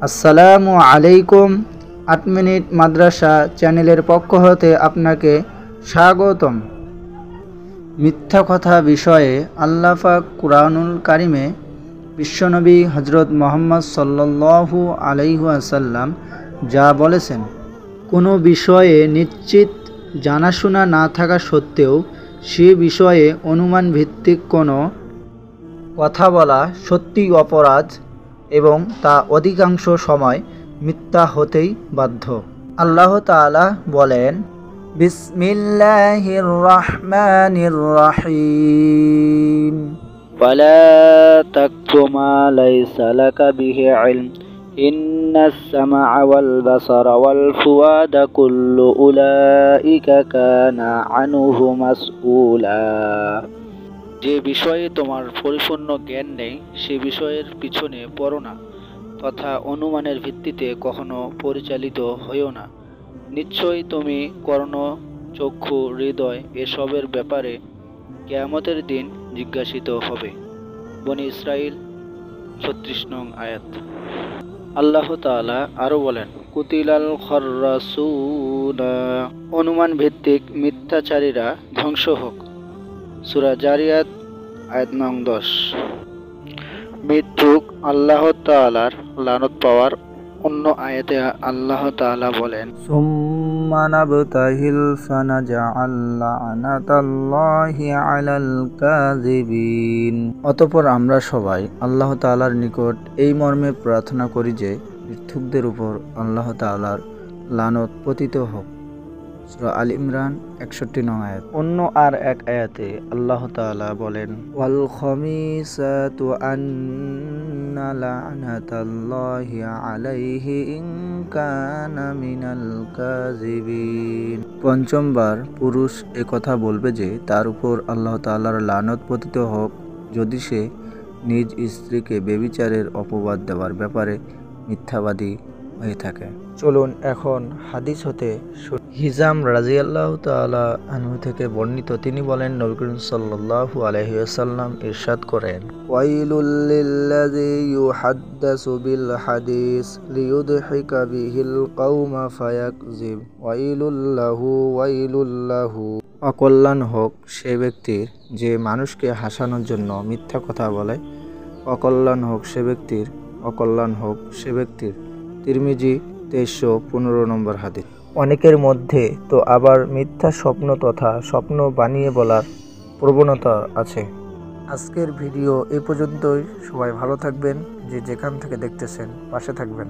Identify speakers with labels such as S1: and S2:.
S1: আসসালামু আলাইকুম। ৮ মিনিট মাদ্রাসা চ্যানেলের পক্ষ হতে আপনাকে স্বাগতম। মিথ্যা কথা বিষয়ে আল্লাহ পাক কুরআনুল কারিমে বিশ্বনবী হযরত মুহাম্মদ সাল্লাল্লাহু আলাইহি ওয়াসাল্লাম যা বলেছেন, কোনো বিষয়ে নিশ্চিত জানাশোনা না থাকা সত্ত্বেও সে বিষয়ে অনুমান ভিত্তিক কোনো কথা বলা সত্যিই অপরাধ এবং তা অধিকাংশ সময় মিথ্যা হতেই বাধ্য। আল্লাহ তাআলা বলেন, বিসমিল্লাহির রহমানির রহিম, ওয়ালা তাকফু মা লাইসা লাকা বিহি ইলম ইন্নাস সামআ ওয়াল বাসারা ওয়াল ফুআদা কুল্লু উলাইকা কানা আনহু মাসউলা। যে বিষয়ে তোমার পরিপূর্ণ জ্ঞান নেই সে বিষয়ের পিছনে পড়ো না, তথা অনুমানের ভিত্তিতে কখনো পরিচালিত হইও না। নিশ্চয়ই তুমি কর্ণ, চক্ষু, হৃদয় এসবের ব্যাপারে কিয়ামতের দিন জিজ্ঞাসিত হবে। বনী ইসরাইল ৩৬ নং আয়াত। আল্লাহ তাআলা আরো বলেন, কুতিলাল খাররাসুনা, অনুমান ভিত্তিক মিথ্যাচারীরা ধ্বংস হোক। সূরা জারিয়াত আয়াত নং ১০। মৃত্যুক আল্লাহ তাআলার লানত পাওয়ার অন্য আয়াতে আল্লাহ তাআলা বলেন, সুম্মা নাবতাহিল ফানাজআল লা'নাতাল্লাহি আলাল কাযিবিন। অতঃপর আমরা সবাই আল্লাহ তাআলার নিকট এই মর্মে প্রার্থনা করি যে মিথ্যুকদের উপর আল্লাহ তাআলার লানত পতিত হোক। সূরা আল ইমরান ৬১ নং আয়াত। অন্য আর এক আয়াতে আল্লাহ তাআলা বলেন, ওয়াল খামিসাতু আন্না লা'নাতাল্লাহি আলাইহি ইন কানা মিনাল কাযিবিন। পঞ্চমবার পুরুষ কথা বলবে যে তার উপর আল্লাহ তাআলার লানত পতিত হোক যদি সে নিজ স্ত্রীকে ব্যভিচারের অপবাদ দেওয়ার ব্যাপারে মিথ্যাবাদী হয়ে থাকে। চলুন এখন হাদিস হতে হিজাম রাদিয়াল্লাহু তাআলা আনহু থেকে বর্ণিত, তিনি বলেন, নবী করিম সাল্লাল্লাহু আলাইহি ওয়াসাল্লাম ইরশাদ করেন, ওয়াইলুল লিল্লাযী ইউহাদ্দাসু বিল হাদিস লিইউদহিকা বিহিল কওমা ফায়াকযিব ওয়াইলুল লাহু। অকল্যাণ হোক সে ব্যক্তির যে মানুষকে হাসানোর জন্য মিথ্যা কথা বলে, অকল্যাণ হোক সে ব্যক্তির। তিরমিজি ২৩১৫ নম্বর হাদিস। অনেকের মধ্যে তো আবার মিথ্যা স্বপ্ন তথা স্বপ্ন বানিয়ে বলার প্রবণতা আছে। আজকের ভিডিও এ পর্যন্তই। সবাই ভালো থাকবেন, যে যেখান থেকে দেখতেছেন পাশে থাকবেন।